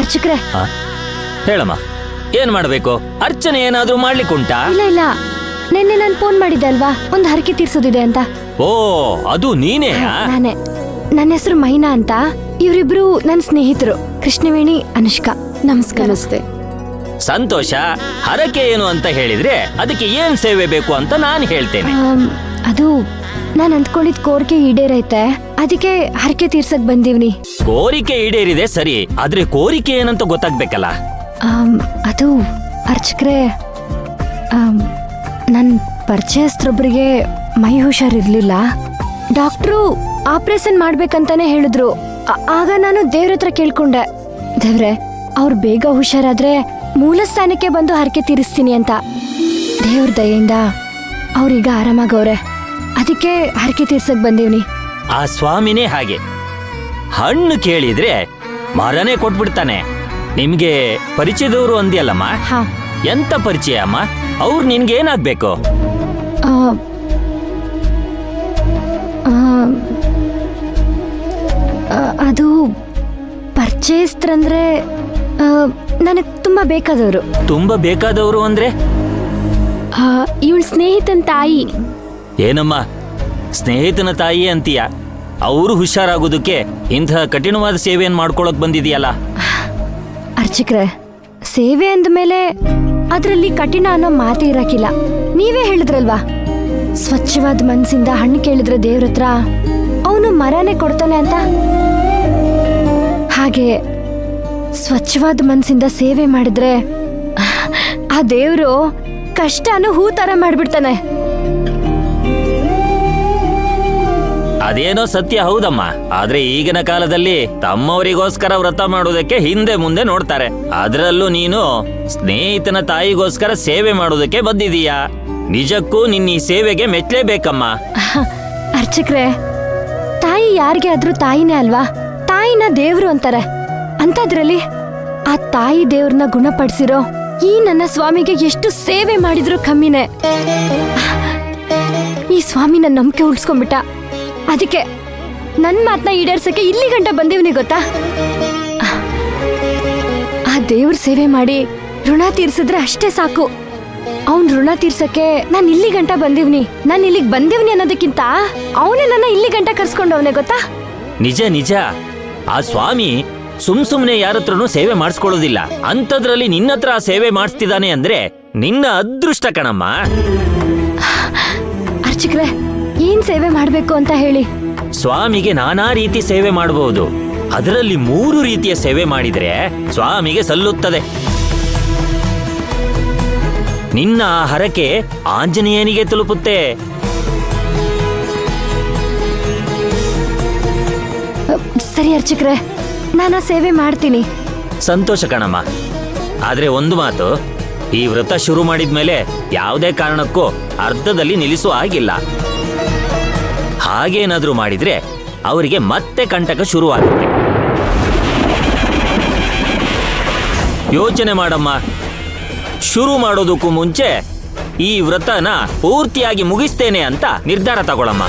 ಅರ್ಚಕ್ರೆ, ಹೇಳಮ್ಮ, ಏನ್ ಮಾಡ್ಬೇಕು? ಅರ್ಚನೆ ಏನಾದ್ರೂ ಮಾಡ್ಲಿಕ್ಕುಂಟಾ? ಇಲ್ಲ ಇಲ್ಲ, ನಿನ್ನೆ ನಾನು ಫೋನ್ ಮಾಡಿದ್ದೆ ಅಲ್ವಾ, ಒಂದು ಹರಕೆ ತೀರ್ಸೋದಿದೆ ಅಂತ. ಓ, ಅದು ನೀನೇ? ನಾನೇ. ನನ್ನ ಹೆಸರು ಮೈನಾ ಅಂತ. ಇವರಿಬ್ರು ನನ್ನ ಸ್ನೇಹಿತರು, ಕೃಷ್ಣವೇಣಿ, ಅನುಷ್ಕಾ. ನಮಸ್ಕಾರ. ಸಂತೋಷ. ಹರಕೆ ಏನು ಅಂತ ಹೇಳಿದ್ರೆ ಅದಕ್ಕೆ ಏನ್ ಸೇವೆ ಬೇಕು ಅಂತ ನಾನು ಹೇಳ್ತೇನೆ. ಅದು ನಾನು ಅಂದ್ಕೊಂಡಿದ್ ಕೋರಿಕೆ ಈಡೇರೈತೆ, ಅದಕ್ಕೆ ಹರಕೆ ತೀರ್ಸಕ್ ಬಂದೀವ್ನಿ. ಕೋರಿಕೆ ಈಡೇರಿದೆ ಸರಿ, ಆದ್ರೆ ಕೋರಿಕೆ ಏನಂತ ಗೊತ್ತಾಗ್ಬೇಕಲ್ಲ. ಅದು ಅರ್ಚಕ್ರೆ, ನನ್ನ ಪರಿಚಯಸ್ಥರೊಬ್ರಿಗೆ ಮೈ ಹುಷಾರಿರ್ಲಿಲ್ಲ. ಡಾಕ್ಟ್ರು ಆಪರೇಷನ್ ಮಾಡ್ಬೇಕಂತಾನೆ ಹೇಳಿದ್ರು. ಆಗ ನಾನು ದೇವ್ರ ಹತ್ರ ಕೇಳ್ಕೊಂಡೆ, ದೇವ್ರೆ ಅವ್ರು ಬೇಗ ಹುಷಾರಾದ್ರೆ ಮೂಲ ಸ್ಥಾನಕ್ಕೆ ಬಂದು ಹರಕೆ ತೀರಿಸ್ತೀನಿ ಅಂತ. ದೇವ್ರ ದಯೆಯಿಂದ ಅವ್ರೀಗ ಆರಾಮಾಗವ್ರೆ, ಅದಕ್ಕೆ ಹರಕೆ ತೀರ್ಸಕ್ ಬಂದೀವ್ನಿ. ಆ ಸ್ವಾಮಿನೇ ಹಾಗೆ, ಹಣ್ಣು ಕೇಳಿದ್ರೆ ಮರನೇ ಕೊಟ್ಬಿಡ್ತಾನೆ. ನಿಮ್ಗೆ ಪರಿಚಯದವರು ಅಂದ್ಯಲ್ಲಮ್ಮ, ಎಂತ ಪರಿಚಯ ಅಮ್ಮ? ಅವ್ರು ನಿನ್ಗೆ ಏನಾಗ್ಬೇಕು? ಅದು ಪರಿಚಯಸ್ಥರಂದ್ರೆ ನನಗ್ ತುಂಬಾ ಬೇಕಾದವರು. ತುಂಬಾ ಬೇಕಾದವರು ಅಂದ್ರೆ? ಇವಳ ಸ್ನೇಹಿತನ ತಾಯಿ. ಏನಮ್ಮ, ಸ್ನೇಹಿತನ ತಾಯಿ ಅಂತೀಯ? ಅವರು ಹುಷಾರಾಗೋದಕ್ಕೆ ಇಂತಹ ಕಠಿಣವಾದ ಸೇವೆಯನ್ನು ಮಾಡ್ಕೊಳಕ್ ಬಂದಿದೆಯಲ್ಲ. ಅರ್ಚಕ್ರೆ, ಸೇವೆ ಅಂದ್ಮೇಲೆ ಅದ್ರಲ್ಲಿ ಕಠಿಣ ಅನ್ನೋ ಮಾತೇ ಇರಕ್ಕಿಲ್ಲ. ನೀವೇ ಹೇಳಿದ್ರಲ್ವಾ, ಸ್ವಚ್ಛವಾದ ಮನ್ಸಿಂದ ಹಣ್ಣು ಕೇಳಿದ್ರೆ ದೇವ್ರ ಹತ್ರ ಅವನು ಮರನೇ ಕೊಡ್ತಾನೆ ಅಂತ. ಹಾಗೆ ಸ್ವಚ್ಛವಾದ ಮನ್ಸಿಂದ ಸೇವೆ ಮಾಡಿದ್ರೆ ಆ ದೇವ್ರು ಕಷ್ಟನೂ ಹೂ ತರ ಮಾಡ್ಬಿಡ್ತಾನೆ. ಅದೇನೋ ಸತ್ಯ ಹೌದಮ್ಮ, ಆದ್ರೆ ಈಗಿನ ಕಾಲದಲ್ಲಿ ತಮ್ಮವರಿಗೋಸ್ಕರ ವ್ರತ ಮಾಡೋದಕ್ಕೆ ಹಿಂದೆ ಮುಂದೆ ನೋಡ್ತಾರೆ. ಅದರಲ್ಲೂ ನೀನು ಸ್ನೇಹಿತನ ತಾಯಿಗೋಸ್ಕರ ಸೇವೆ ಮಾಡೋದಕ್ಕೆ ಬಂದಿದೀಯಾ. ನಿಜಕ್ಕೂ ನಿನ್ನ ಈ ಸೇವೆಗೆ ಮೆಚ್ಚಲೇಬೇಕಮ್ಮ. ಅರ್ಚಕ್ರೆ, ತಾಯಿ ಯಾರಿಗೆ ಆದ್ರೂ ತಾಯಿನೇ ಅಲ್ವಾ? ತಾಯಿನ ದೇವ್ರು ಅಂತಾರೆ. ಅಂತದ್ರಲ್ಲಿ ಆ ತಾಯಿ ದೇವ್ರನ್ನ ಗುಣಪಡಿಸಿರೋ ಈ ನನ್ನ ಸ್ವಾಮಿಗೆ ಎಷ್ಟು ಸೇವೆ ಮಾಡಿದ್ರು ಕಮ್ಮಿನೇ. ಈ ಸ್ವಾಮಿ ನನ್ನ ನಂಬಿಕೆ ಉಳಿಸ್ಕೊಂಡ್ಬಿಟ್ಟ. ಅದಕ್ಕೆ ನನ್ನ ಮಾತನ್ನ ಈಡೇರ್ಸಕ್ಕೆ ಇಲ್ಲಿ ಗಂಟ ಬಂದೀವ್ನಿ ಗೊತ್ತಾ. ಆ ದೇವ್ರ ಸೇವೆ ಮಾಡಿ ಋಣ ತೀರ್ಸಿದ್ರೆ ಅಷ್ಟೇ ಸಾಕು. ಅವನ್ ಋಣ ತೀರ್ಸಕ್ಕೆ ನಾನು ಇಲ್ಲಿ ಗಂಟ ಬಂದೀವ್ನಿ. ನಾನು ಇಲ್ಲಿಗೆ ಬಂದೀವ್ನಿ ಅನ್ನೋದಕ್ಕಿಂತ ಅವನೇ ನನ್ನ ಇಲ್ಲಿ ಗಂಟ ಕರ್ಸ್ಕೊಂಡವನೇ ಗೊತ್ತಾ. ನಿಜ ನಿಜ, ಆ ಸ್ವಾಮಿ ಸುಮ್ನೆ ಯಾರತ್ರನೂ ಸೇವೆ ಮಾಡಿಸ್ಕೊಳ್ಳೋದಿಲ್ಲ. ಅಂಥದ್ರಲ್ಲಿ ನಿನ್ನ ಹತ್ರ ಸೇವೆ ಮಾಡಿಸ್ತಿದ್ದಾನೆ ಅಂದ್ರೆ ನಿನ್ನ ಅದೃಷ್ಟ ಕಣಮ್ಮ. ಅರ್ಚಕ್ರೆ, ಏನ್ ಸೇವೆ ಮಾಡ್ಬೇಕು ಅಂತ ಹೇಳಿ. ಸ್ವಾಮಿಗೆ ನಾನಾ ರೀತಿ ಸೇವೆ ಮಾಡಬಹುದು. ಅದರಲ್ಲಿ 3 ರೀತಿಯ ಸೇವೆ ಮಾಡಿದ್ರೆ ಸ್ವಾಮಿಗೆ ಸಲ್ಲುತ್ತದೆ. ನಿನ್ನ ಹರಕೆ ಆಂಜನೇಯನಿಗೆ ತಲುಪುತ್ತೆ. ಸರಿ ಅರ್ಚಕ್ರೆ, ನಾನು ಸೇವೆ ಮಾಡ್ತೀನಿ. ಸಂತೋಷ ಕಣಮ್ಮ. ಆದ್ರೆ ಒಂದು ಮಾತು, ಈ ವ್ರತ ಶುರು ಮಾಡಿದ್ಮೇಲೆ ಯಾವುದೇ ಕಾರಣಕ್ಕೂ ಅರ್ಧದಲ್ಲಿ ನಿಲ್ಲಿಸುವ ಹಾಗಿಲ್ಲ. ಹಾಗೇನಾದ್ರೂ ಮಾಡಿದ್ರೆ ಅವರಿಗೆ ಮತ್ತೆ ಕಂಟಕ ಶುರುವಾಗುತ್ತೆ. ಯೋಚನೆ ಮಾಡಮ್ಮ. ಶುರು ಮಾಡೋದಕ್ಕೂ ಮುಂಚೆ ಈ ವ್ರತನ ಪೂರ್ತಿಯಾಗಿ ಮುಗಿಸ್ತೇನೆ ಅಂತ ನಿರ್ಧಾರ ತಗೊಳಮ್ಮ.